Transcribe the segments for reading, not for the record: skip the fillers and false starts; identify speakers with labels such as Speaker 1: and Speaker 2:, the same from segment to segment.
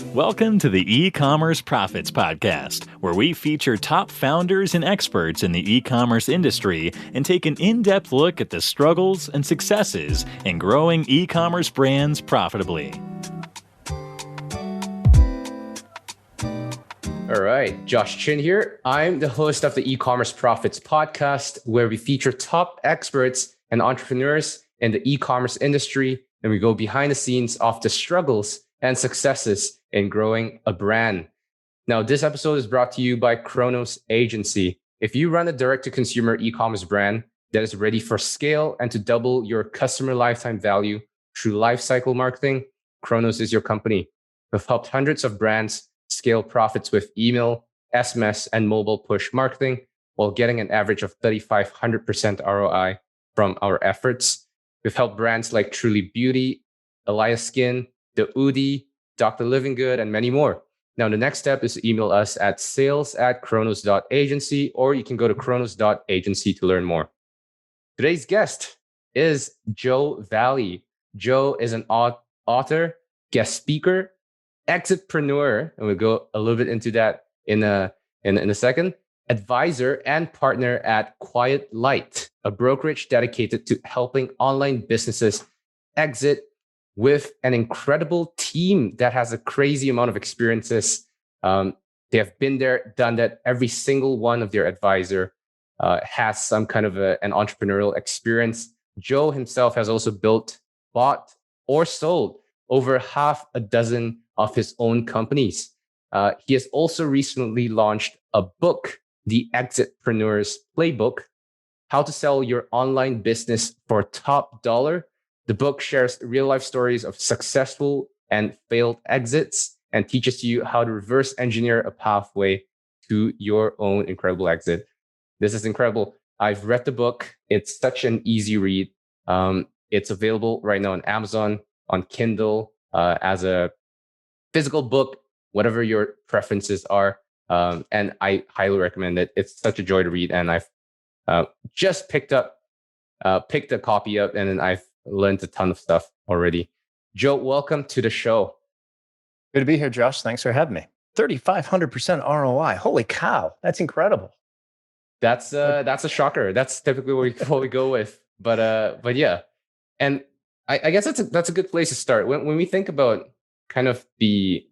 Speaker 1: Welcome to the E-Commerce Profits Podcast, where we feature top founders and experts in the e-commerce industry and take an in-depth look at the struggles and successes in growing e-commerce brands profitably.
Speaker 2: All right, Josh Chin here. I'm the host of the E-Commerce Profits Podcast, where we feature top experts and entrepreneurs in the e-commerce industry, and we go behind the scenes of the struggles and successes in growing a brand. Now, this episode is brought to you by Chronos.agency. If you run a direct-to-consumer e-commerce brand that is ready for scale and to double your customer lifetime value through lifecycle marketing, Chronos is your company. We've helped hundreds of brands scale profits with email, SMS, and mobile push marketing while getting an average of 3,500% ROI from our efforts. We've helped brands like Truly Beauty, Elias Skin, The Udi, Dr. Living Good, and many more. Now, the next step is to email us at sales@chronos.agency, or you can go to chronos.agency to learn more. Today's guest is Joe Valli. Joe is an author, guest speaker, EXITpreneur, and we'll go a little bit into that in a second, advisor and partner at Quiet Light, a brokerage dedicated to helping online businesses exit with an incredible team that has a crazy amount of experiences. They have been there, done that. Every single one of their advisor has some kind of an entrepreneurial experience. Joe himself has also built, bought, or sold over half a dozen of his own companies. He has also recently launched a book, The EXITpreneur's Playbook, How to Sell Your Online Business for Top Dollar. The book shares real-life stories of successful and failed exits and teaches you how to reverse engineer a pathway to your own incredible exit. This is incredible. I've read the book. It's such an easy read. It's available right now on Amazon, on Kindle, as a physical book, whatever your preferences are. And I highly recommend it. It's such a joy to read. And I've just picked a copy up, and then I've learned a ton of stuff already. Joe, welcome to the show.
Speaker 3: Good to be here, Josh. Thanks for having me. 3,500% ROI. Holy cow. That's incredible.
Speaker 2: That's a shocker. That's typically what we go with. But yeah. And I guess that's a good place to start. When we think about kind of the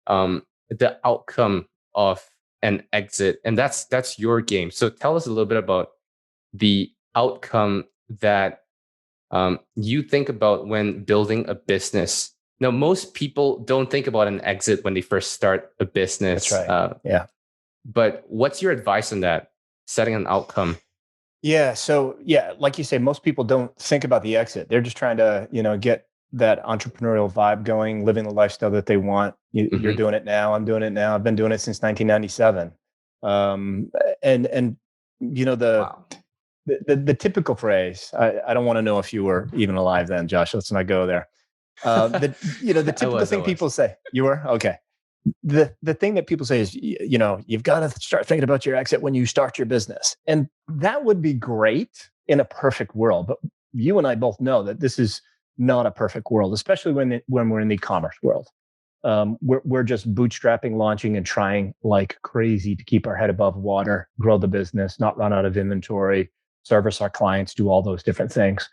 Speaker 2: outcome of an exit, and that's your game. So tell us a little bit about the outcome that you think about when building a business. Now, most people don't think about an exit when they first start a business.
Speaker 3: That's right. Yeah.
Speaker 2: But what's your advice on that, setting an outcome?
Speaker 3: Yeah. So yeah, like you say, most people don't think about the exit. They're just trying to, get that entrepreneurial vibe going, living the lifestyle that they want. You're doing it now. I'm doing it now. I've been doing it since 1997. Wow. The typical phrase, I don't want to know if you were even alive then, Josh. Let's not go there. The typical thing people say. You were? Okay. The thing that people say is, you've got to start thinking about your exit when you start your business. And that would be great in a perfect world. But you and I both know that this is not a perfect world, especially when we're in the e-commerce world. We're just bootstrapping, launching, and trying like crazy to keep our head above water, grow the business, not run out of inventory, service our clients, do all those different things.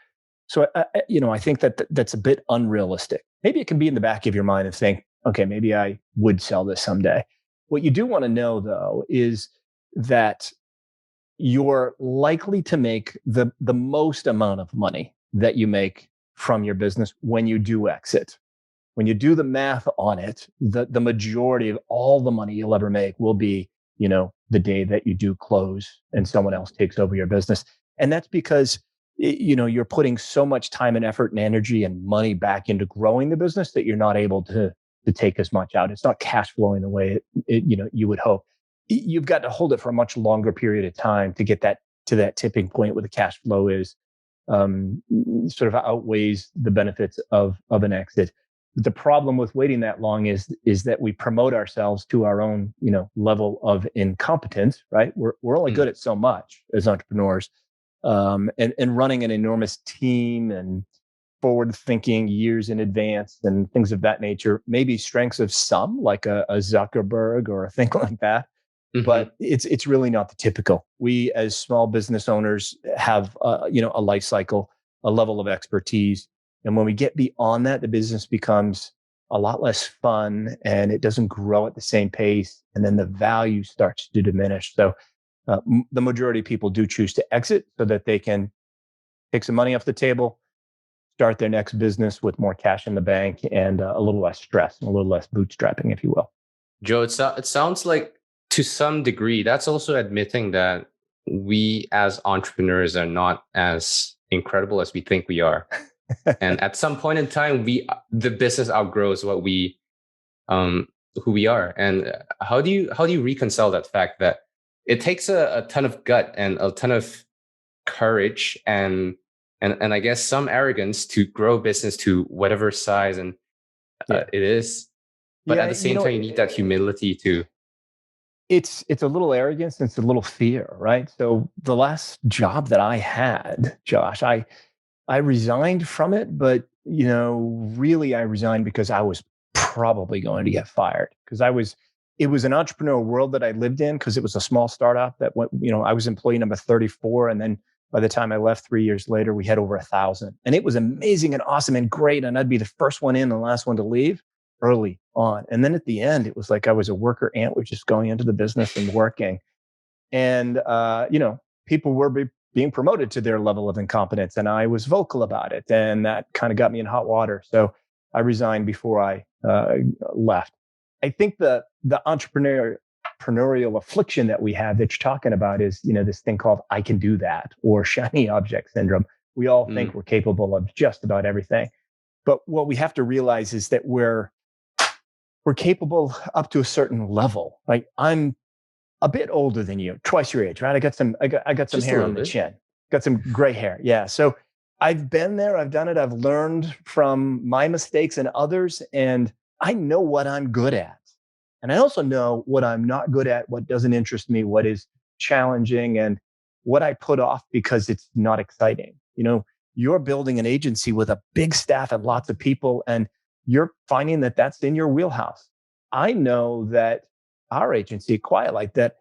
Speaker 3: So, I think that's a bit unrealistic. Maybe it can be in the back of your mind of saying, okay, maybe I would sell this someday. What you do want to know, though, is that you're likely to make the most amount of money that you make from your business when you do exit. When you do the math on it, the majority of all the money you'll ever make will be, the day that you do close and someone else takes over your business. And that's because, you're putting so much time and effort and energy and money back into growing the business that you're not able to take as much out. It's not cash flowing the way you would hope. You've got to hold it for a much longer period of time to get that to that tipping point where the cash flow is sort of outweighs the benefits of an exit. The problem with waiting that long is that we promote ourselves to our own, level of incompetence, right? We're only good at so much as entrepreneurs, and running an enormous team and forward thinking years in advance and things of that nature, maybe strengths of some, like a Zuckerberg or a thing like that. Mm-hmm. But it's really not the typical. We as small business owners have a life cycle, a level of expertise. And when we get beyond that, the business becomes a lot less fun and it doesn't grow at the same pace. And then the value starts to diminish. So the majority of people do choose to exit so that they can take some money off the table, start their next business with more cash in the bank and a little less stress and a little less bootstrapping, if you will.
Speaker 2: Joe, it sounds like to some degree, that's also admitting that we as entrepreneurs are not as incredible as we think we are. And at some point in time, the business outgrows what we, who we are. And how do you reconcile that fact that it takes a ton of gut and a ton of courage and I guess some arrogance to grow business to whatever size it is, but at the same time, you need that humility to.
Speaker 3: It's a little arrogance and it's a little fear, right? So the last job that I had, Josh, I resigned from it, but really I resigned because I was probably going to get fired because it was an entrepreneurial world that I lived in because it was a small startup that went, I was employee number 34. And then by the time I left 3 years later, we had over 1,000 and it was amazing and awesome and great. And I'd be the first one in and the last one to leave early on. And then at the end, it was like I was a worker ant, was just going into the business and working. And, people were being promoted to their level of incompetence. And I was vocal about it. And that kind of got me in hot water. So I resigned before I left. I think the entrepreneurial affliction that we have that you're talking about is, this thing called I can do that or shiny object syndrome. We all think we're capable of just about everything. But what we have to realize is that we're capable up to a certain level. Like I'm a bit older than you, twice your age, right? I got some hair on the chin, got some gray hair. Yeah. So I've been there, I've done it. I've learned from my mistakes and others, and I know what I'm good at. And I also know what I'm not good at, what doesn't interest me, what is challenging, and what I put off because it's not exciting. You're building an agency with a big staff and lots of people, and you're finding that that's in your wheelhouse. I know that our agency, Quiet Light, that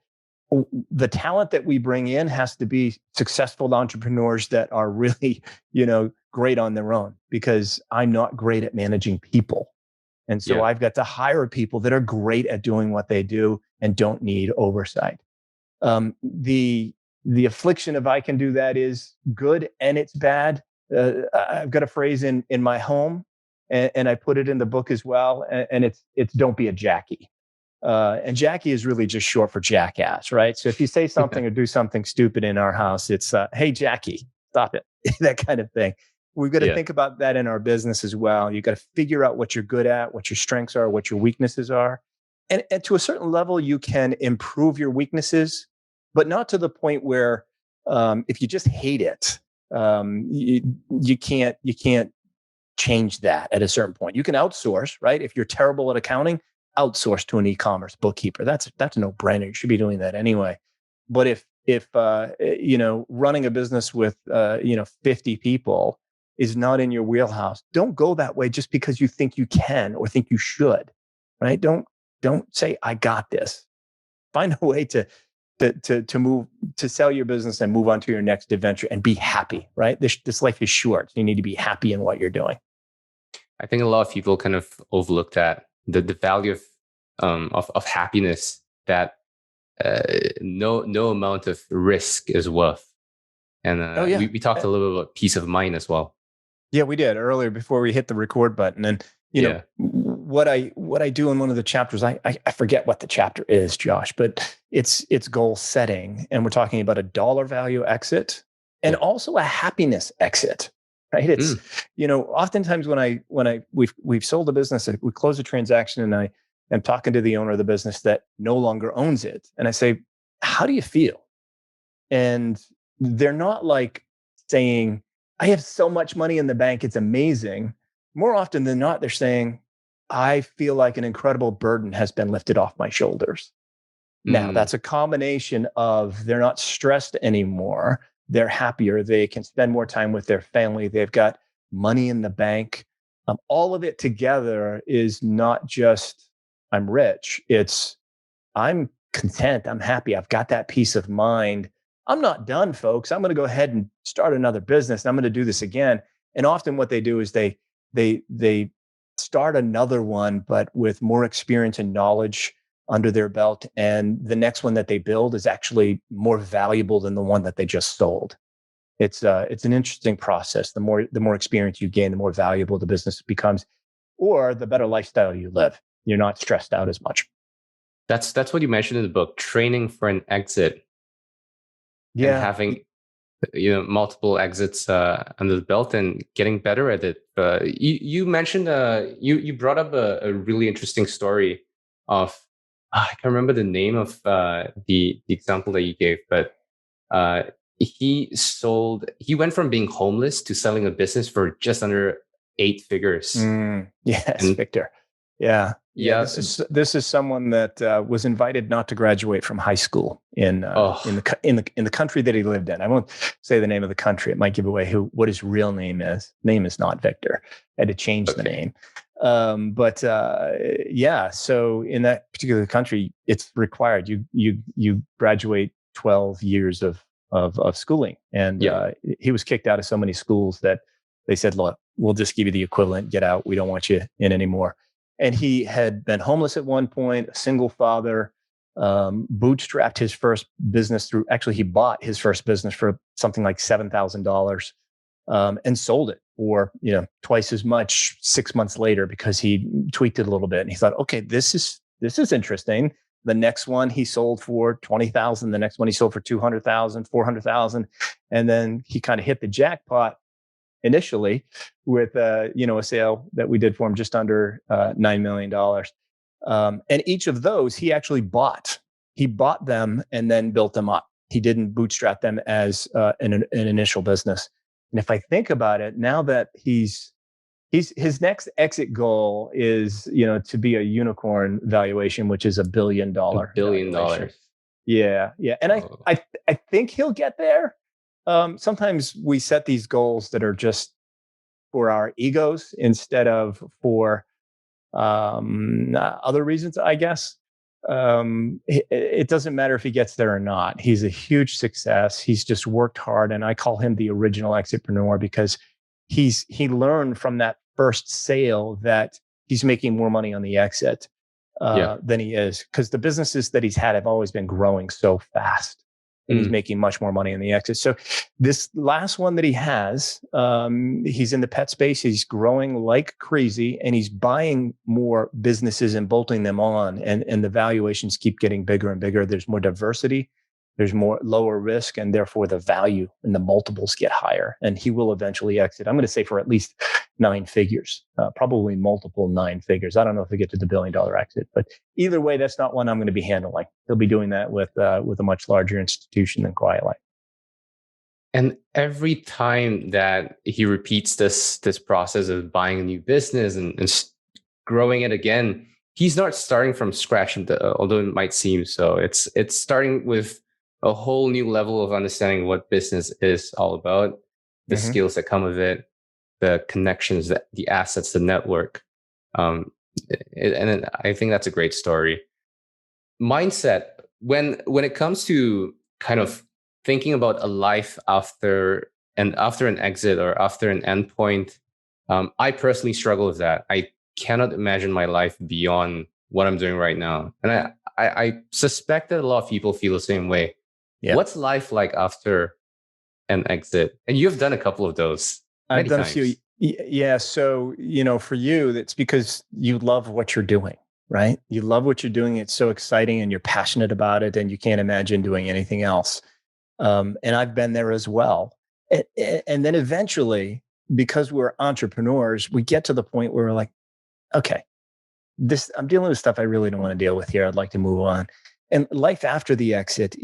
Speaker 3: the talent that we bring in has to be successful entrepreneurs that are really, great on their own, because I'm not great at managing people. And so I've got to hire people that are great at doing what they do and don't need oversight. The affliction of I can do that is good and it's bad. I've got a phrase in my home, and I put it in the book as well. And it's don't be a Jackie. And Jackie is really just short for jackass, right? So if you say something or do something stupid in our house, it's hey Jackie, stop it, that kind of thing. We've got to think about that in our business as well. You've got to figure out what you're good at, what your strengths are, what your weaknesses are. And to a certain level, you can improve your weaknesses, but not to the point where if you just hate it, you can't change that at a certain point. You can outsource, right? If you're terrible at accounting, outsource to an e-commerce bookkeeper. That's a no-brainer. You should be doing that anyway. But if running a business with 50 people is not in your wheelhouse, don't go that way just because you think you can or think you should, right? Don't say I got this. Find a way to move, to sell your business and move on to your next adventure and be happy, right? This life is short. So you need to be happy in what you're doing.
Speaker 2: I think a lot of people kind of overlook that the value of happiness that no amount of risk is worth. And we talked a little bit about peace of mind as well.
Speaker 3: Yeah, we did earlier before we hit the record button. And what I do in one of the chapters, I forget what the chapter is, Josh, but it's goal setting, and we're talking about a dollar value exit and also a happiness exit. Right? It's oftentimes when we've sold a business, we close a transaction, and I am talking to the owner of the business that no longer owns it, and I say, "How do you feel?" And they're not like saying, "I have so much money in the bank, it's amazing." More often than not, they're saying, "I feel like an incredible burden has been lifted off my shoulders." Now, that's a combination of they're not stressed anymore. They're happier. They can spend more time with their family. They've got money in the bank. All of it together is not just I'm rich. It's I'm content. I'm happy. I've got that peace of mind. I'm not done, folks. I'm going to go ahead and start another business. And I'm going to do this again. And often what they do is they start another one, but with more experience and knowledge under their belt. And the next one that they build is actually more valuable than the one that they just sold. It's an interesting process. The more experience you gain, the more valuable the business becomes, or the better lifestyle you live. You're not stressed out as much.
Speaker 2: That's what you mentioned in the book, training for an exit.
Speaker 3: Yeah.
Speaker 2: And having multiple exits under the belt and getting better at it. You mentioned you brought up a really interesting story of I can't remember the name of the example that you gave, but he went from being homeless to selling a business for just under 8 figures.
Speaker 3: Yes, Victor. Yeah. This is someone that was invited not to graduate from high school in the country that he lived in. I won't say the name of the country; it might give away what his real name is. Name is not Victor. I had to change the name. So in that particular country, it's required. You graduate 12 years of schooling, and he was kicked out of so many schools that they said, "Look, we'll just give you the equivalent. Get out. We don't want you in anymore." And he had been homeless at one point, a single father, bootstrapped his first business he bought his first business for something like $7,000 and sold it for twice as much 6 months later because he tweaked it a little bit. And he thought, okay, this is interesting. The next one he sold for $20,000. The next one he sold for $200,000, $400,000. And then he kind of hit the jackpot initially with a sale that we did for him just under $9 million. And each of those he actually bought. He bought them and then built them up. He didn't bootstrap them as an initial business. And if I think about it, now that his next exit goal is to be a unicorn valuation, which is $1 billion.
Speaker 2: $1 billion.
Speaker 3: Yeah. And I think he'll get there. Sometimes we set these goals that are just for our egos instead of for other reasons, I guess. It doesn't matter if he gets there or not. He's a huge success. He's just worked hard. And I call him the original EXITpreneur because he learned from that first sale that he's making more money on the exit than he is, because the businesses that he's had have always been growing so fast. And he's making much more money in the exit. So this last one that he has, he's in the pet space. He's growing like crazy, and he's buying more businesses and bolting them on. And the valuations keep getting bigger and bigger. There's more diversity. There's more lower risk, and therefore the value and the multiples get higher. And he will eventually exit. I'm going to say for at least 9 figures, probably multiple 9 figures. I don't know if we get to the $1 billion exit, but either way, that's not one I'm going to be handling. He'll be doing that with a much larger institution than Quiet Life.
Speaker 2: And every time that he repeats this process of buying a new business and growing it again, he's not starting from scratch, although it might seem so. It's starting with a whole new level of understanding what business is all about, the skills that come with it, the connections, the assets, the network. And I think that's a great story. Mindset, when it comes to kind of thinking about a life after an exit or after an endpoint, I personally struggle with that. I cannot imagine my life beyond what I'm doing right now. And I suspect that a lot of people feel the same way. Yeah. What's life like after an exit? And you've done a couple of those.
Speaker 3: I've done a few. Yeah. So, for you, it's because you love what you're doing, right? You love what you're doing. It's so exciting and you're passionate about it and you can't imagine doing anything else. And I've been there as well. And then eventually, because we're entrepreneurs, we get to the point where we're like, okay, I'm dealing with stuff I really don't want to deal with here. I'd like to move on. And life after the exit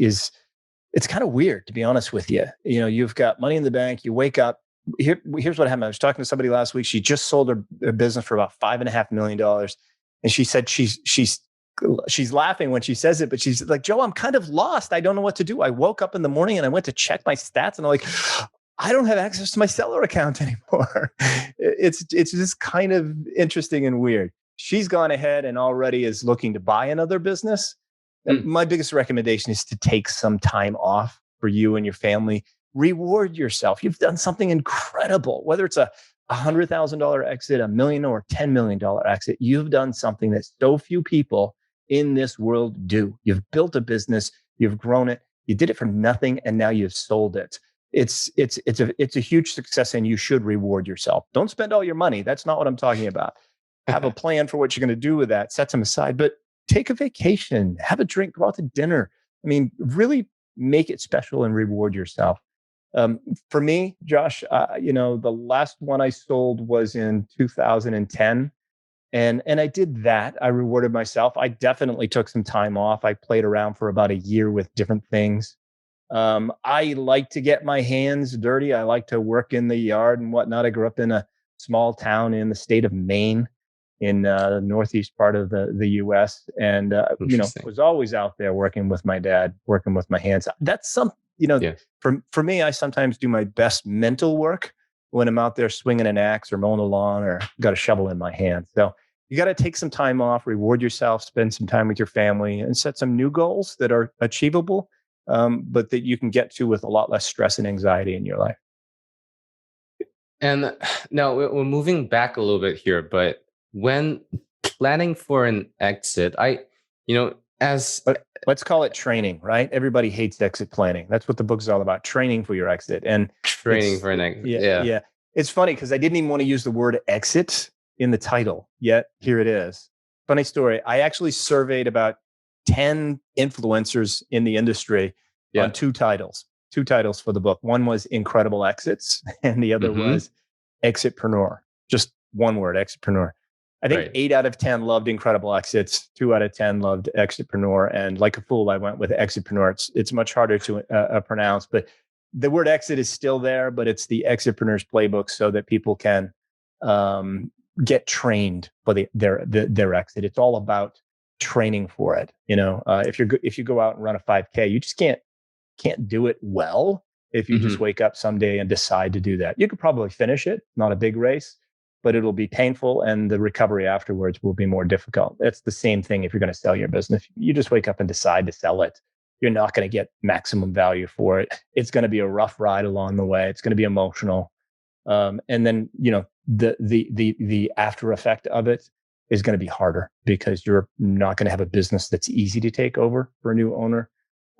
Speaker 3: it's kind of weird, to be honest with you. You've got money in the bank. You wake up. Here's what happened. I was talking to somebody last week. She just sold her business for about $5.5 million. And she said she's laughing when she says it, but she's like, Joe, I'm kind of lost. I don't know what to do. I woke up in the morning and I went to check my stats and I'm like, I don't have access to my seller account anymore. It's just kind of interesting and weird. She's gone ahead and already is looking to buy another business. And my biggest recommendation is to take some time off for you and your family. Reward yourself. You've done something incredible, whether it's a $100,000 exit, $1 million or $10 million exit. You've done something that so few people in this world do. You've built a business, you've grown it, you did it for nothing, and now you've sold it. It's a huge success, and you should reward yourself. Don't spend all your money. That's not what I'm talking about. Have a plan for what you're going to do with that. Set them aside, but take a vacation, have a drink, go out to dinner. I mean, really make it special and reward yourself. For me, Josh, the last one I sold was in 2010. And I did that. I rewarded myself. I definitely took some time off. I played around for about a year with different things. I like to get my hands dirty. I like to work in the yard and whatnot. I grew up in a small town in the state of Maine, in the northeast part of the U.S. And, was always out there working with my dad, working with my hands. That's for me, I sometimes do my best mental work when I'm out there swinging an axe or mowing a lawn or got a shovel in my hand. So you got to take some time off, reward yourself, spend some time with your family, and set some new goals that are achievable, but that you can get to with a lot less stress and anxiety in your life.
Speaker 2: And now we're moving back a little bit here, but when planning for an exit,
Speaker 3: let's call it training, right? Everybody hates exit planning. That's what the book is all about, training for your exit. And
Speaker 2: training for an exit.
Speaker 3: Yeah. It's funny because I didn't even want to use the word exit in the title, yet here it is. Funny story. I actually surveyed about 10 influencers in the industry on two titles for the book. One was Incredible Exits, and the other was EXITpreneur. Just one word, EXITpreneur. I think 8 out of 10 loved Incredible Exits. 2 out of 10 loved EXITpreneur. And like a fool, I went with EXITpreneur. It's much harder to pronounce, but the word exit is still there, but it's the EXITpreneur's playbook so that people can get trained for their exit. It's all about training for it. If you go out and run a 5K, you just can't do it well if you just wake up someday and decide to do that. You could probably finish it, not a big race, but it'll be painful, and the recovery afterwards will be more difficult. It's the same thing if you're going to sell your business. You just wake up and decide to sell it. You're not going to get maximum value for it. It's going to be a rough ride along the way. It's going to be emotional. And then, the after effect of it is going to be harder because you're not going to have a business that's easy to take over for a new owner.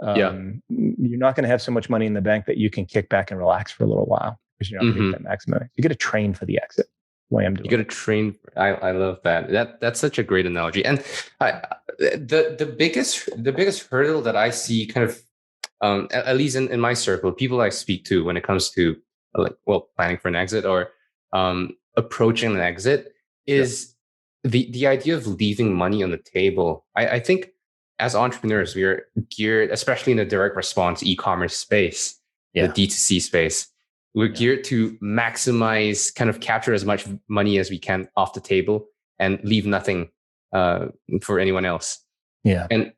Speaker 3: You're not going to have so much money in the bank that you can kick back and relax for a little while because you're not going to get that maximum. You got to train for the exit. Way I'm doing.
Speaker 2: You got to train. I love that. That's such a great analogy. And the biggest hurdle that I see, kind of, at least in my circle, people I speak to when it comes to planning for an exit or approaching an exit, is the idea of leaving money on the table. I think as entrepreneurs, we are geared, especially in the direct response e-commerce space, the D2C space. We're geared to maximize, kind of capture as much money as we can off the table and leave nothing for anyone else.
Speaker 3: Yeah.
Speaker 2: And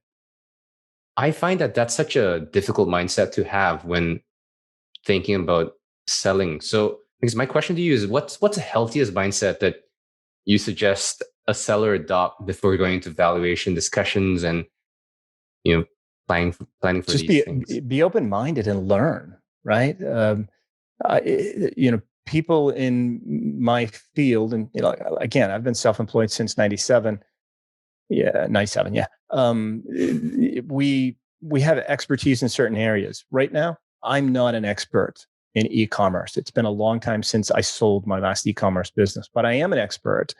Speaker 2: I find that that's such a difficult mindset to have when thinking about selling. So, because my question to you is, what's the healthiest mindset that you suggest a seller adopt before going into valuation discussions and, planning for
Speaker 3: just
Speaker 2: these things?
Speaker 3: Be open-minded and learn, right? People in my field, and again, I've been self-employed since 97. Yeah, 97. Yeah. We have expertise in certain areas. Right now, I'm not an expert in e-commerce. It's been a long time since I sold my last e-commerce business, but I am an expert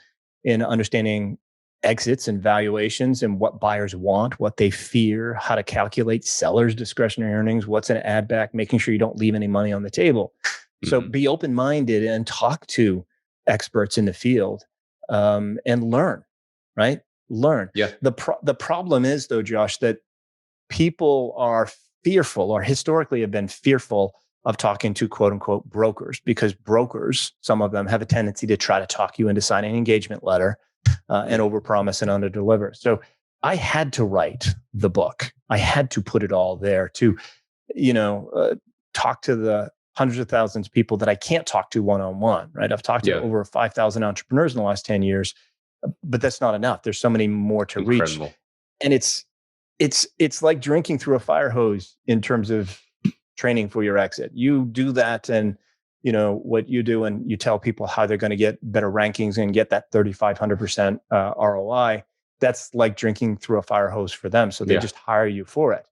Speaker 3: in understanding exits and valuations and what buyers want, what they fear, how to calculate sellers' discretionary earnings, what's an add back, making sure you don't leave any money on the table. So be open-minded and talk to experts in the field and learn, right? Learn.
Speaker 2: Yeah.
Speaker 3: The problem is, though, Josh, that people are fearful, or historically have been fearful, of talking to quote unquote brokers, because brokers, some of them, have a tendency to try to talk you into signing an engagement letter and overpromise and underdeliver. So I had to write the book. I had to put it all there to, talk to the hundreds of thousands of people that I can't talk to one-on-one, right? I've talked to over 5,000 entrepreneurs in the last 10 years, but that's not enough. There's so many more to reach. And it's like drinking through a fire hose in terms of training for your exit. You do that, and what you do, and you tell people how they're going to get better rankings and get that 3,500% ROI. That's like drinking through a fire hose for them. So they just hire you for it.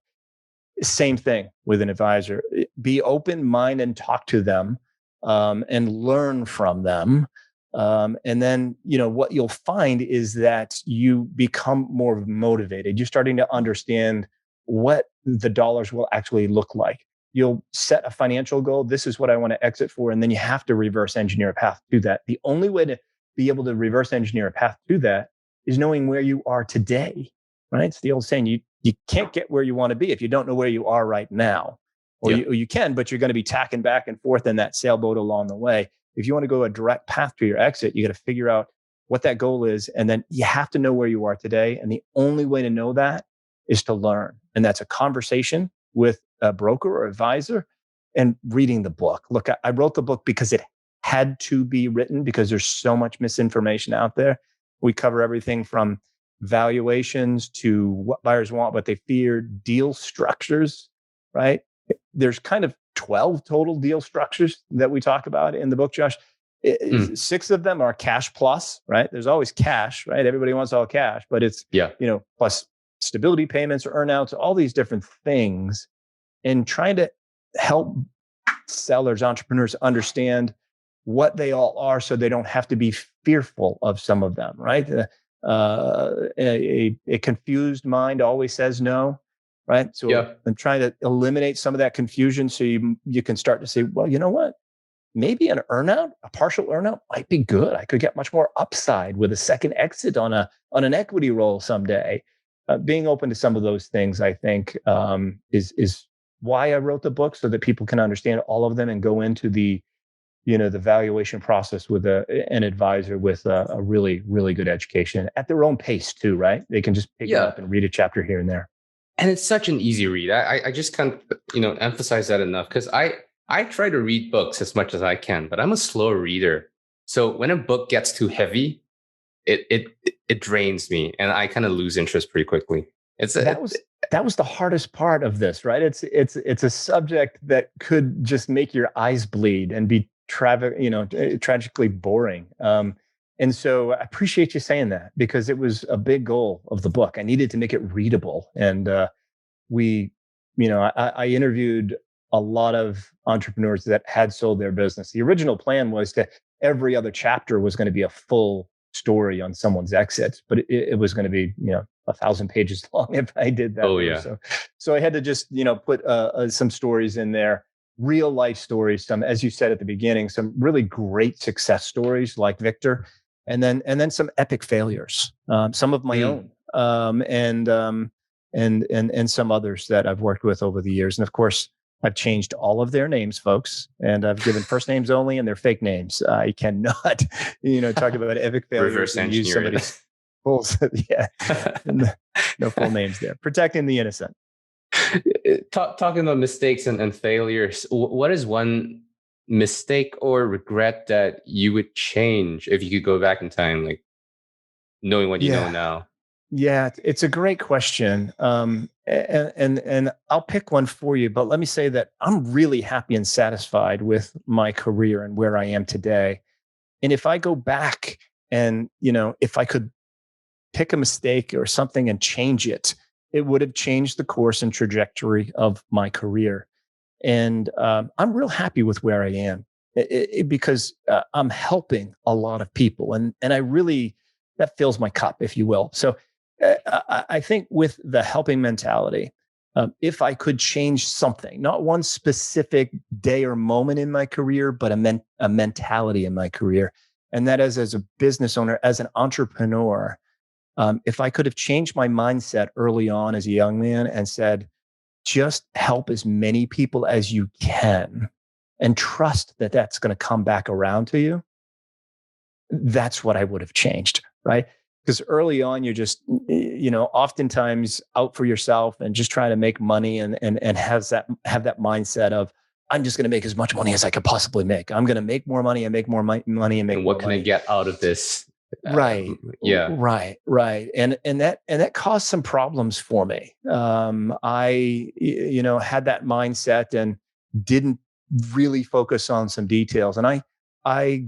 Speaker 3: Same thing with an advisor. Be open minded and talk to them, and learn from them. And then, what you'll find is that you become more motivated. You're starting to understand what the dollars will actually look like. You'll set a financial goal. This is what I want to exit for. And then you have to reverse engineer a path to that. The only way to be able to reverse engineer a path to that is knowing where you are today, right? It's the old saying, you can't get where you want to be if you don't know where you are right now. Or you can, but you're going to be tacking back and forth in that sailboat along the way. If you want to go a direct path to your exit, you got to figure out what that goal is. And then you have to know where you are today. And the only way to know that is to learn. And that's a conversation with a broker or advisor and reading the book. Look, I wrote the book because it had to be written because there's so much misinformation out there. We cover everything from valuations to what buyers want, what they fear, deal structures, right? There's kind of 12 total deal structures that we talk about in the book, Josh. 6 of them are cash plus, right? There's always cash, right? Everybody wants all cash, but it's, plus stability payments or earnouts, all these different things, and trying to help sellers, entrepreneurs understand what they all are so they don't have to be fearful of some of them, right? A confused mind always says no, right? So I'm trying to eliminate some of that confusion so you can start to say, well, you know what? Maybe an earnout, a partial earnout might be good. I could get much more upside with a second exit on an equity roll someday. Being open to some of those things, I think, is why I wrote the book, so that people can understand all of them and go into the valuation process with an advisor with a really, really good education at their own pace too, right? They can just pick it up and read a chapter here and there.
Speaker 2: And it's such an easy read. I just can't, emphasize that enough, because I try to read books as much as I can, but I'm a slow reader. So when a book gets too heavy, it drains me, and I kind of lose interest pretty quickly.
Speaker 3: That was the hardest part of this, right? It's a subject that could just make your eyes bleed and be tragically boring. And so I appreciate you saying that, because it was a big goal of the book. I needed to make it readable. And I interviewed a lot of entrepreneurs that had sold their business. The original plan was that every other chapter was going to be a full story on someone's exit, but it was going to be, 1,000 pages long if I did that.
Speaker 2: Oh, yeah.
Speaker 3: So I had to just, put some stories in there, real life stories, some, as you said at the beginning, some really great success stories like Victor, and then some epic failures, some of my own, and some others that I've worked with over the years. And of course, I've changed all of their names, folks, and I've given first names only and their fake names. I cannot, talk about epic failures.
Speaker 2: Reverse
Speaker 3: and use
Speaker 2: engineer
Speaker 3: somebody's full, no full names there. Protecting the innocent.
Speaker 2: Talking about mistakes and failures, what is one mistake or regret that you would change if you could go back in time, like knowing what you know now?
Speaker 3: Yeah, it's a great question. And I'll pick one for you, but let me say that I'm really happy and satisfied with my career and where I am today. And if I go back and, if I could pick a mistake or something and change it, it would have changed the course and trajectory of my career. And I'm real happy with where I am because I'm helping a lot of people. And I really, that fills my cup, if you will. So I think with the helping mentality, if I could change something, not one specific day or moment in my career, but a mentality in my career, and that is as a business owner, as an entrepreneur, if I could have changed my mindset early on as a young man and said, just help as many people as you can and trust that that's going to come back around to you, that's what I would have changed, right? Because early on, you're just, oftentimes out for yourself and just trying to make money and have that mindset of, I'm just going to make as much money as I could possibly make. I'm going to make more money and make more money and make more money.
Speaker 2: And what can I get out of this?
Speaker 3: Right. And that caused some problems for me. I had that mindset and didn't really focus on some details. And I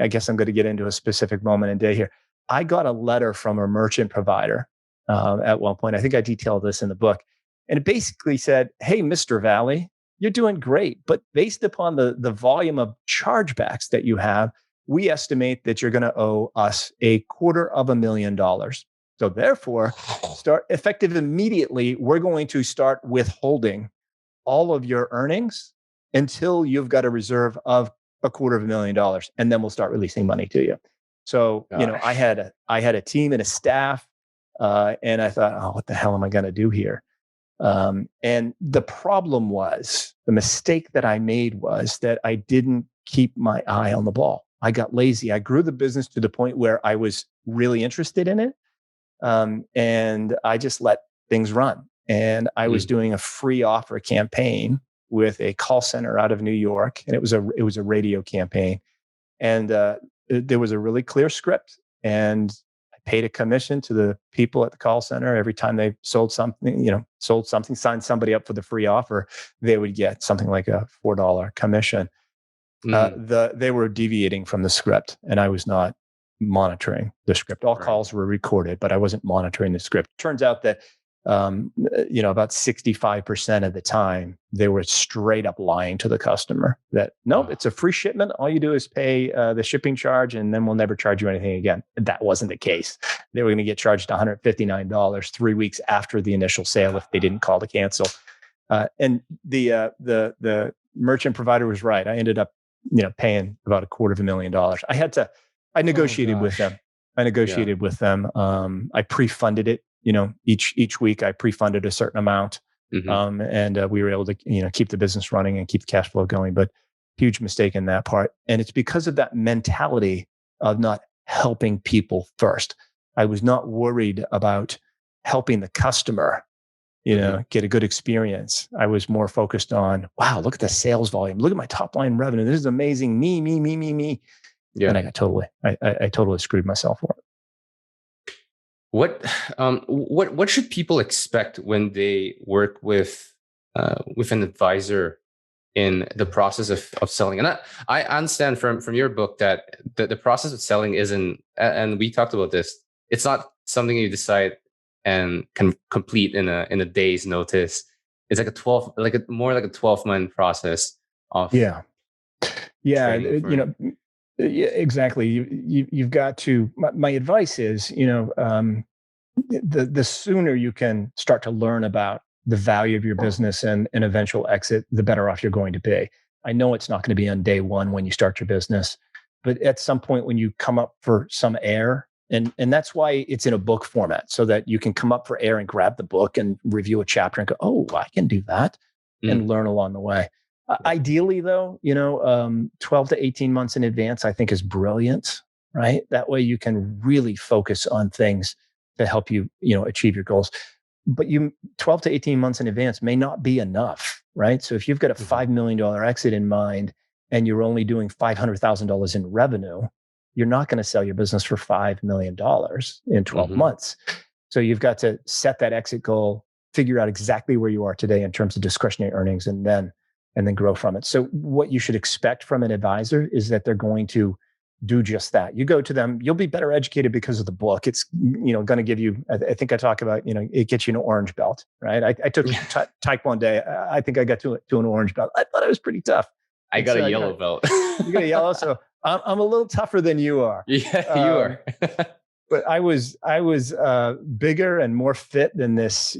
Speaker 3: guess I'm going to get into a specific moment and day here. I got a letter from a merchant provider at one point. I think I detailed this in the book. And it basically said, "Hey, Mr. Valley, you're doing great, but based upon the volume of chargebacks that you have, we estimate that you're going to owe us $250,000. So therefore, start effective immediately. We're going to start withholding all of your earnings until you've got a reserve of $250,000, and then we'll start releasing money to you." So, I had a team and a staff, and I thought, oh, what the hell am I going to do here? And the problem was, the mistake that I made was that I didn't keep my eye on the ball. I got lazy. I grew the business to the point where I was really interested in it. And I just let things run. And I was doing a free offer campaign with a call center out of New York. And it was a radio campaign. And there was a really clear script. And I paid a commission to the people at the call center every time they sold something, signed somebody up for the free offer, they would get something like a $4 commission. They were deviating from the script, and I was not monitoring the script. All calls were recorded, but I wasn't monitoring the script. Turns out that, about 65% of the time, they were straight up lying to the customer that, nope, it's a free shipment. All you do is pay the shipping charge, and then we'll never charge you anything again. That wasn't the case. They were going to get charged $159 3 weeks after the initial sale if they didn't call to cancel. And the merchant provider was right. I ended up paying about $250,000. I negotiated with them. I pre-funded it. Each week I pre-funded a certain amount. And we were able to, keep the business running and keep the cash flow going, but huge mistake in that part. And it's because of that mentality of not helping people first. I was not worried about helping the customer get a good experience. I was more focused on, wow, look at the sales volume. Look at my top line revenue. This is amazing. Me. Yeah. And I got I totally screwed myself for it.
Speaker 2: What should people expect when they work with an advisor in the process of selling? And I understand from your book that the process of selling isn't, and we talked about this, it's not something you decide and can complete in a day's notice. It's like more like a 12-month process of
Speaker 3: exactly. You've got to. My advice is, the sooner you can start to learn about the value of your business and an eventual exit, the better off you're going to be. I know it's not going to be on day one when you start your business, but at some point when you come up for some air. And that's why it's in a book format, so that you can come up for air and grab the book and review a chapter and go, oh, I can do that, and learn along the way. Ideally, though, 12 to 18 months in advance, I think is brilliant, right? That way you can really focus on things to help you, achieve your goals. But 12 to 18 months in advance may not be enough, right? So if you've got a $5 million exit in mind and you're only doing $500,000 in revenue, you're not going to sell your business for $5 million in 12 months. So you've got to set that exit goal, figure out exactly where you are today in terms of discretionary earnings, and then grow from it. So what you should expect from an advisor is that they're going to do just that. You go to them, you'll be better educated because of the book. It's, going to give you, I think I talk about, it gets you an orange belt, right? I took Taekwondo. I think I got to an orange belt. I thought it was pretty tough.
Speaker 2: I got a yellow belt.
Speaker 3: You got a yellow. So I'm a little tougher than you are.
Speaker 2: Yeah, you are.
Speaker 3: But I was bigger and more fit than this,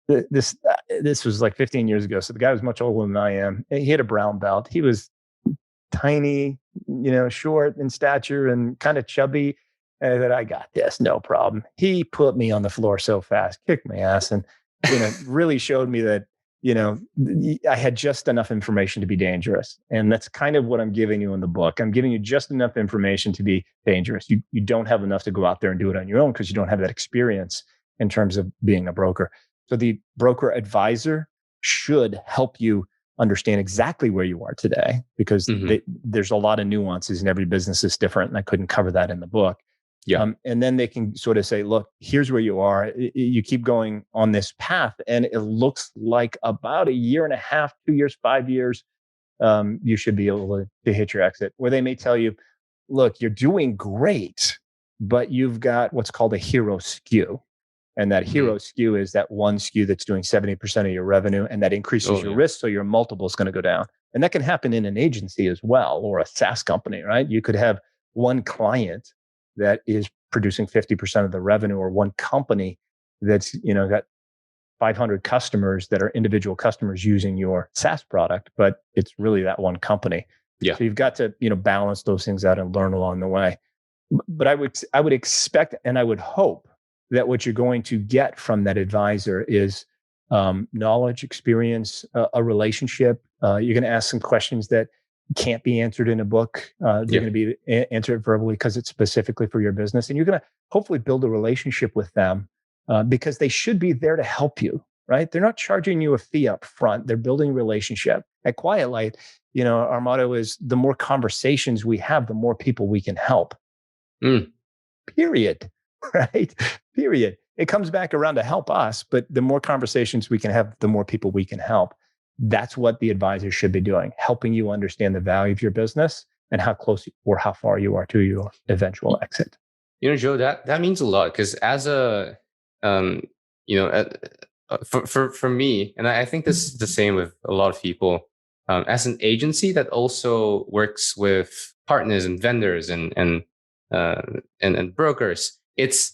Speaker 3: this was like 15 years ago. So the guy was much older than I am. He had a brown belt. He was tiny, short in stature and kind of chubby. And I said, I got this, no problem. He put me on the floor so fast, kicked my ass, and really showed me that I had just enough information to be dangerous. And that's kind of what I'm giving you in the book. I'm giving you just enough information to be dangerous. You don't have enough to go out there and do it on your own because you don't have that experience in terms of being a broker. So the broker advisor should help you understand exactly where you are today, because there's a lot of nuances and every business is different. And I couldn't cover that in the book.
Speaker 2: Yeah.
Speaker 3: And then they can sort of say, look, here's where you are. You keep going on this path. And it looks like about 1.5 years, 2 years, 5 years, you should be able to hit your exit. Where they may tell you, look, you're doing great, but you've got what's called a hero skew. And that hero skew is that one skew that's doing 70% of your revenue, and that increases your risk. So your multiple is going to go down. And that can happen in an agency as well, or a SaaS company, right? You could have one client that is producing 50% of the revenue, or one company that's, got 500 customers that are individual customers using your SaaS product, but it's really that one company.
Speaker 2: Yeah.
Speaker 3: So you've got to, balance those things out and learn along the way. But I would expect, and I would hope that what you're going to get from that advisor is knowledge, experience, a relationship. You're going to ask some questions that can't be answered in a book. They're going to be answered verbally because it's specifically for your business. And you're going to hopefully build a relationship with them because they should be there to help you, right? They're not charging you a fee up front. They're building a relationship. At Quiet Light, our motto is the more conversations we have, the more people we can help. Period. Right? Period. It comes back around to help us, but the more conversations we can have, the more people we can help. That's what the advisor should be doing, helping you understand the value of your business and how close or how far you are to your eventual exit.
Speaker 2: Joe, that means a lot, because as a, for me, and I think this is the same with a lot of people, as an agency that also works with partners and vendors and brokers, it's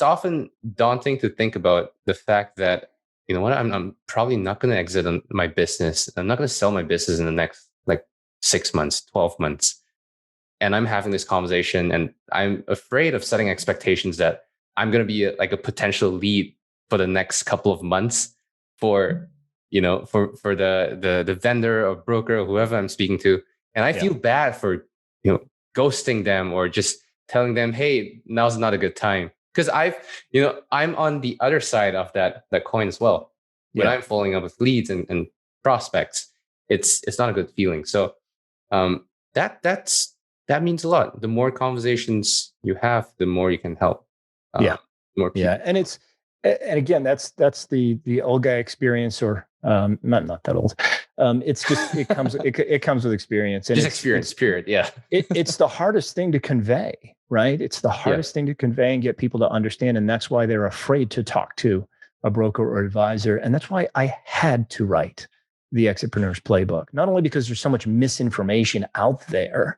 Speaker 2: often daunting to think about the fact that, I'm probably not going to exit on my business. I'm not going to sell my business in the next 6 months, 12 months. And I'm having this conversation, and I'm afraid of setting expectations that I'm going to be a potential lead for the next couple of months for the vendor or broker or whoever I'm speaking to. And I feel bad for, ghosting them or just telling them, hey, now's not a good time. Because I'm on the other side of that coin as well. When I'm following up with leads and prospects, it's not a good feeling. So that means a lot. The more conversations you have, the more you can help. More people.
Speaker 3: Yeah. And again, that's the old guy experience, or not that old. It's just it comes with experience. And
Speaker 2: just experience, period. Yeah.
Speaker 3: It's the hardest thing to convey, right? It's the hardest thing to convey and get people to understand. And that's why they're afraid to talk to a broker or advisor. And that's why I had to write the EXITpreneur's Playbook, not only because there's so much misinformation out there,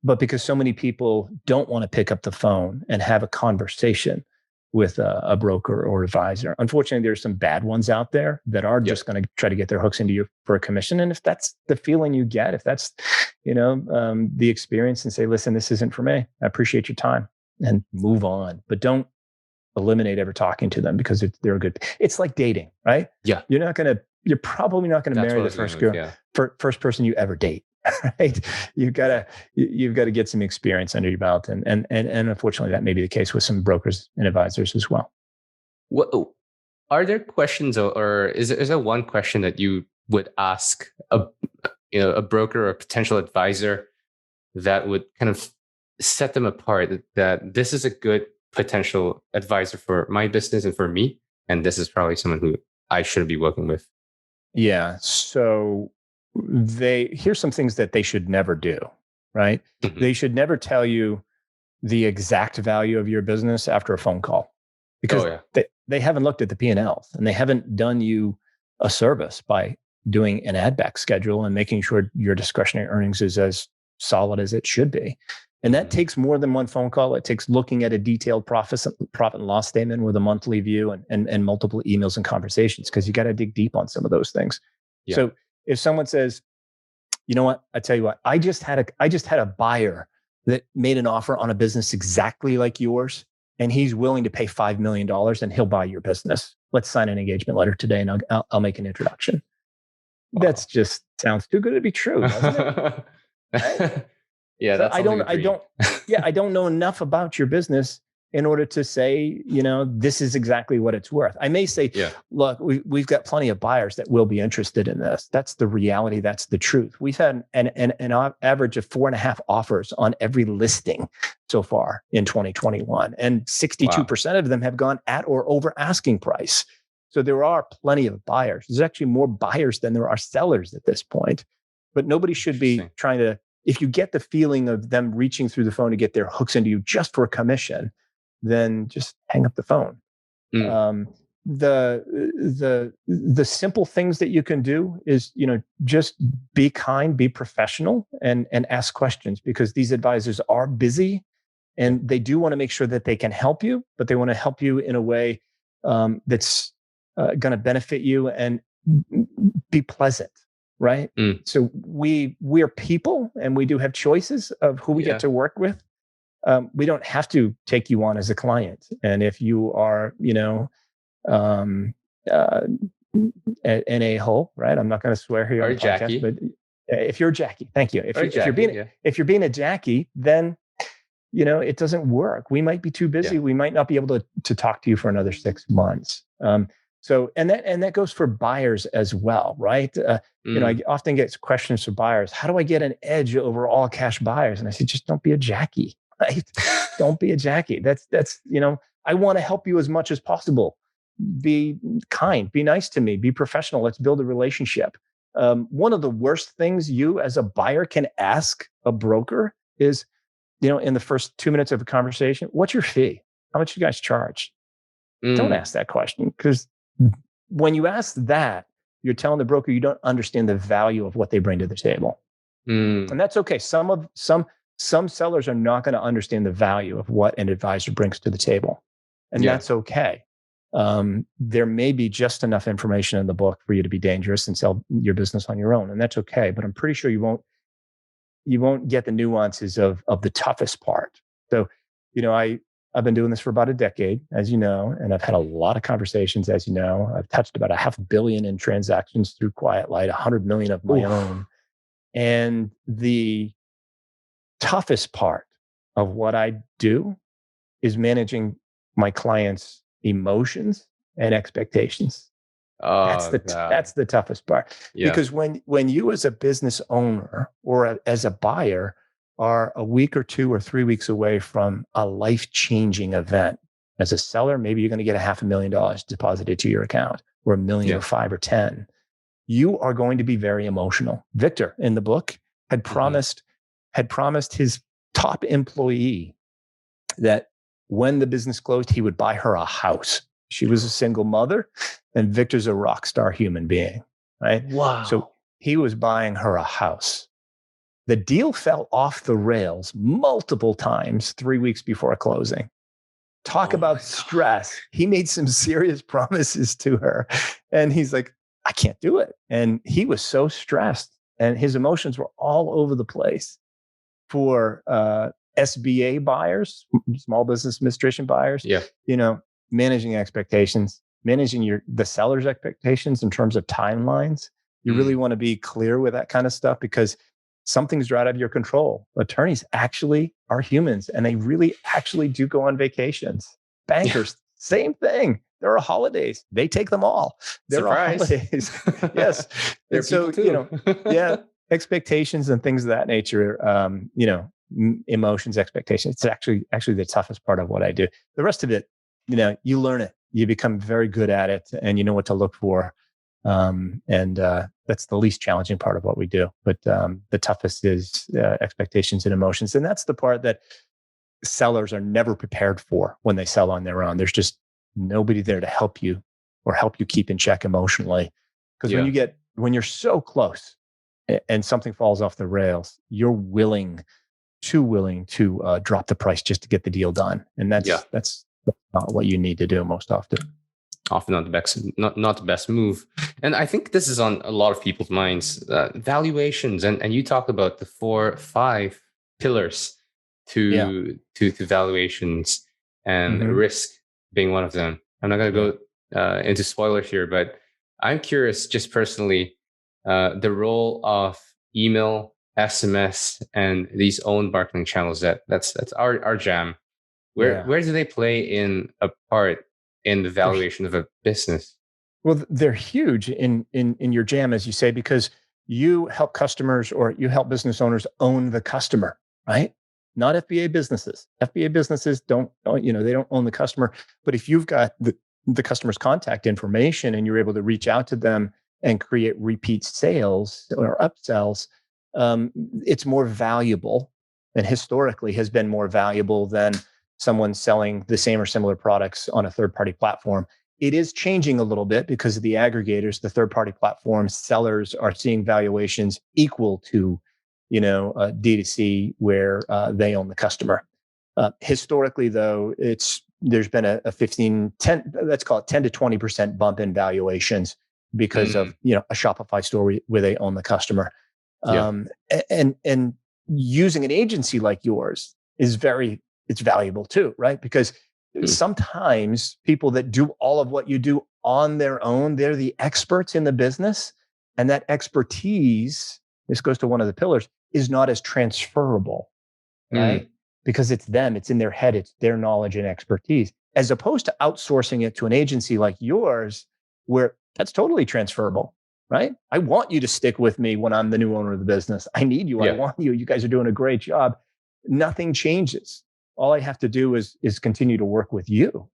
Speaker 3: but because so many people don't want to pick up the phone and have a conversation with a broker or advisor. Unfortunately, there's some bad ones out there that are just going to try to get their hooks into you for a commission. And if that's the feeling you get, if that's, the experience, and say, listen, this isn't for me. I appreciate your time, and move on. But don't eliminate ever talking to them, because they're good. It's like dating, right? Yeah. You're probably not going to marry the first girl, first person you ever date. Right? You've got to get some experience under your belt, and unfortunately, that may be the case with some brokers and advisors as well.
Speaker 2: What are there questions, or is there one question that you would ask a broker or a potential advisor that would kind of set them apart? That this is a good potential advisor for my business and for me, and this is probably someone who I should be working with.
Speaker 3: Yeah. So here's some things that they should never do, right? Mm-hmm. They should never tell you the exact value of your business after a phone call, because they haven't looked at the P&Ls, and they haven't done you a service by doing an ad back schedule and making sure your discretionary earnings is as solid as it should be. And that takes more than one phone call. It takes looking at a detailed profit and loss statement with a monthly view and multiple emails and conversations, because you got to dig deep on some of those things. Yeah. So if someone says, you know what, I tell you what, I just had a buyer that made an offer on a business exactly like yours, and he's willing to pay $5 million, and he'll buy your business. Let's sign an engagement letter today, and I'll make an introduction. Wow. That's just sounds too good to be true, doesn't it? Right? Yeah, that's I don't know enough about your business in order to say, this is exactly what it's worth. I may say, look, we've got plenty of buyers that will be interested in this. That's the reality. That's the truth. We've had an average of 4.5 offers on every listing so far in 2021. And 62% of them have gone at or over asking price. So there are plenty of buyers. There's actually more buyers than there are sellers at this point. But nobody should be trying to, if you get the feeling of them reaching through the phone to get their hooks into you just for a commission, then just hang up the phone. The simple things that you can do is, just be kind, be professional, and ask questions, because these advisors are busy and they do want to make sure that they can help you, but they want to help you in a way that's going to benefit you and be pleasant. Right. So we're people, and we do have choices of who we get to work with. We don't have to take you on as a client. And if you are, an a-hole, right? I'm not going to swear here on the podcast, Jackie. But if you're Jackie, thank you. If you're being a Jackie, then, it doesn't work. We might be too busy. We might not be able to talk to you for another 6 months. So, and that goes for buyers as well, right? I often get questions from buyers. How do I get an edge over all cash buyers? And I say, just don't be a Jackie, right? Don't be a Jackie. That's, I want to help you as much as possible. Be kind, be nice to me, be professional. Let's build a relationship. One of the worst things you as a buyer can ask a broker is, in the first 2 minutes of a conversation, what's your fee? How much you guys charge? Don't ask that question, because when you ask that, you're telling the broker you don't understand the value of what they bring to the table. And that's okay. Some sellers are not going to understand the value of what an advisor brings to the table. And that's okay. There may be just enough information in the book for you to be dangerous and sell your business on your own. And that's okay. But I'm pretty sure you won't get the nuances of the toughest part. So, I've been doing this for about a decade, as you know, and I've had a lot of conversations, as you know. I've touched about $500 million in transactions through Quiet Light, 100 million of my own. And the toughest part of what I do is managing my clients' emotions and expectations. That's the toughest part. Because when you as a business owner or as a buyer are a week or 2 or 3 weeks away from a life-changing event. As a seller, maybe you're going to get $500,000 deposited to your account, or $1 million or 5 or 10. You are going to be very emotional. Victor, in the book, had promised his top employee that when the business closed, he would buy her a house. She was a single mother, and Victor's a rock star human being, right? Wow. So he was buying her a house. The deal fell off the rails multiple times 3 weeks before closing. Talk about stress. He made some serious promises to her, and he's like, I can't do it. And he was so stressed, and his emotions were all over the place. For SBA buyers, small business administration buyers, managing expectations, managing the seller's expectations in terms of timelines. You really want to be clear with that kind of stuff, because some things are out of your control. Attorneys actually are humans, and they really actually do go on vacations. Bankers, same thing. There are holidays. They take them all. There Surprise. Are holidays. Yes. And so, expectations and things of that nature, emotions, expectations. It's actually the toughest part of what I do. The rest of it, you learn it. You become very good at it, and you know what to look for. That's the least challenging part of what we do. But the toughest is expectations and emotions. And that's the part that sellers are never prepared for when they sell on their own. There's just nobody there to help you or help you keep in check emotionally. Because when you're so close and something falls off the rails, you're too willing to drop the price just to get the deal done. And that's not what you need to do most often.
Speaker 2: Often not the best move. And I think this is on a lot of people's minds, valuations. And you talk about the 4-5 pillars to valuations, and risk being one of them. I'm not going to go into spoilers here, but I'm curious, just personally, the role of email, SMS, and these own marketing channels. That's our jam Where do they play in a part in the valuation of a business?
Speaker 3: Well, they're huge in your jam, as you say, because you help customers or you help business owners own the customer, right? Not FBA businesses. FBA businesses don't own the customer. But if you've got the customer's contact information and you're able to reach out to them and create repeat sales or upsells, it's more valuable, and historically has been more valuable than someone selling the same or similar products on a third-party platform. It is changing a little bit because of the aggregators, the third-party platforms. Sellers are seeing valuations equal to, D2C, where they own the customer. Historically, though, there's been a 10 to 20% bump in valuations because of a Shopify store where they own the customer. And using an agency like yours it's valuable too, right? Because sometimes people that do all of what you do on their own, they're the experts in the business. And that expertise, this goes to one of the pillars, is not as transferable, right? Because it's them, it's in their head, it's their knowledge and expertise, as opposed to outsourcing it to an agency like yours, where that's totally transferable, right? I want you to stick with me when I'm the new owner of the business. I need you. I want you. You guys are doing a great job. Nothing changes. All I have to do is continue to work with you.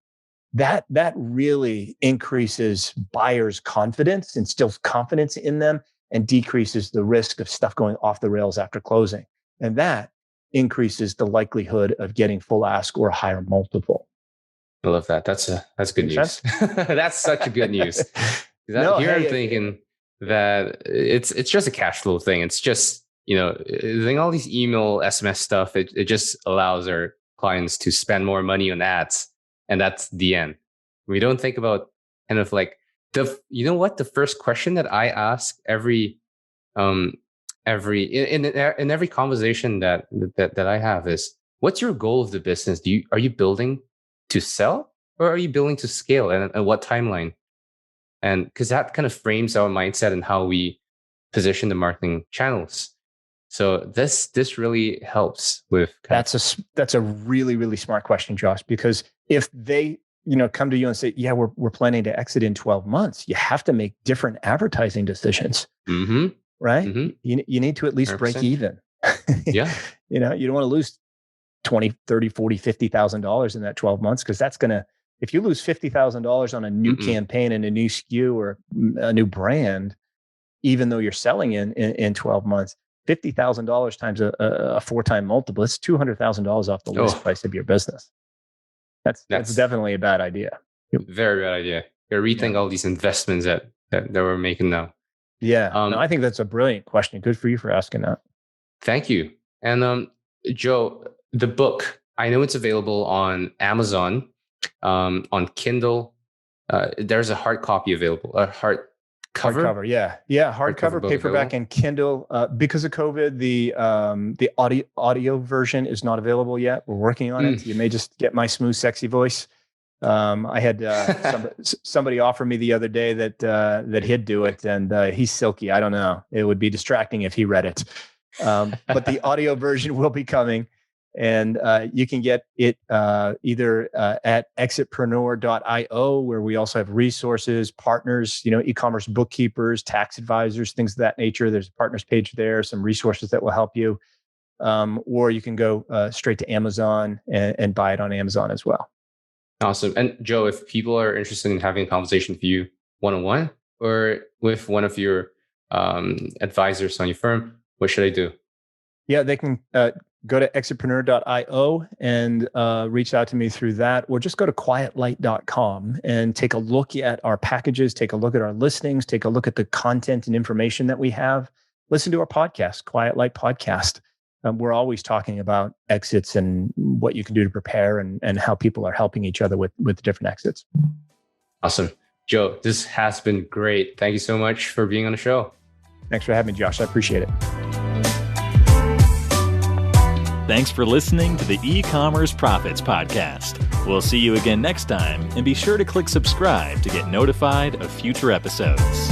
Speaker 3: That really increases buyers' confidence, instills confidence in them, and decreases the risk of stuff going off the rails after closing. And that increases the likelihood of getting full ask or a higher multiple.
Speaker 2: I love that. That's good news. That's such a good news. I'm thinking that it's just a cash flow thing. It's just, doing all these email, SMS stuff. It just allows our clients to spend more money on ads, and that's the end. We don't think about kind of like the first question that I ask in every conversation that I have is, what's your goal of the business? Are you building to sell, or are you building to scale, and what timeline? And because that kind of frames our mindset and how we position the marketing channels. So this really helps with.
Speaker 3: That's a really, really smart question, Josh, because if they come to you and say, yeah, we're planning to exit in 12 months, you have to make different advertising decisions, right? You need to at least 100%. Break even.
Speaker 2: Yeah.
Speaker 3: You don't want to lose $20, $30, $40, $50,000 in that 12 months, because that's going to, if you lose $50,000 on a new campaign and a new SKU or a new brand, even though you're selling in 12 months, $50,000 times a 4-time multiple, it's $200,000 off the list price of your business. That's definitely a bad idea.
Speaker 2: Very bad idea. You rethink all these investments that we're making now.
Speaker 3: Yeah, I think that's a brilliant question. Good for you for asking that.
Speaker 2: Thank you. And Joe, the book, I know it's available on Amazon, on Kindle. There's a hard copy available, a hardcover, hardcover,
Speaker 3: paperback, and Kindle. Because of COVID, the audio version is not available yet. We're working on it. You may just get my smooth, sexy voice. I had somebody offer me the other day that he'd do it, and he's silky. I don't know. It would be distracting if he read it. But the audio version will be coming. And you can get it either at EXITpreneur.io, where we also have resources, partners, e-commerce bookkeepers, tax advisors, things of that nature. There's a partners page there, some resources that will help you. Or you can go straight to Amazon and buy it on Amazon as well.
Speaker 2: Awesome. And Joe, if people are interested in having a conversation with you one-on-one or with one of your advisors on your firm, what should I do?
Speaker 3: Yeah, they can go to EXITpreneur.io and reach out to me through that, or just go to quietlight.com and take a look at our packages, take a look at our listings, take a look at the content and information that we have. Listen to our podcast, Quiet Light Podcast. We're always talking about exits and what you can do to prepare and how people are helping each other with different exits.
Speaker 2: Awesome. Joe, this has been great. Thank you so much for being on the show.
Speaker 3: Thanks for having me, Josh. I appreciate it.
Speaker 1: Thanks for listening to the E-commerce Profits Podcast. We'll see you again next time, and be sure to click subscribe to get notified of future episodes.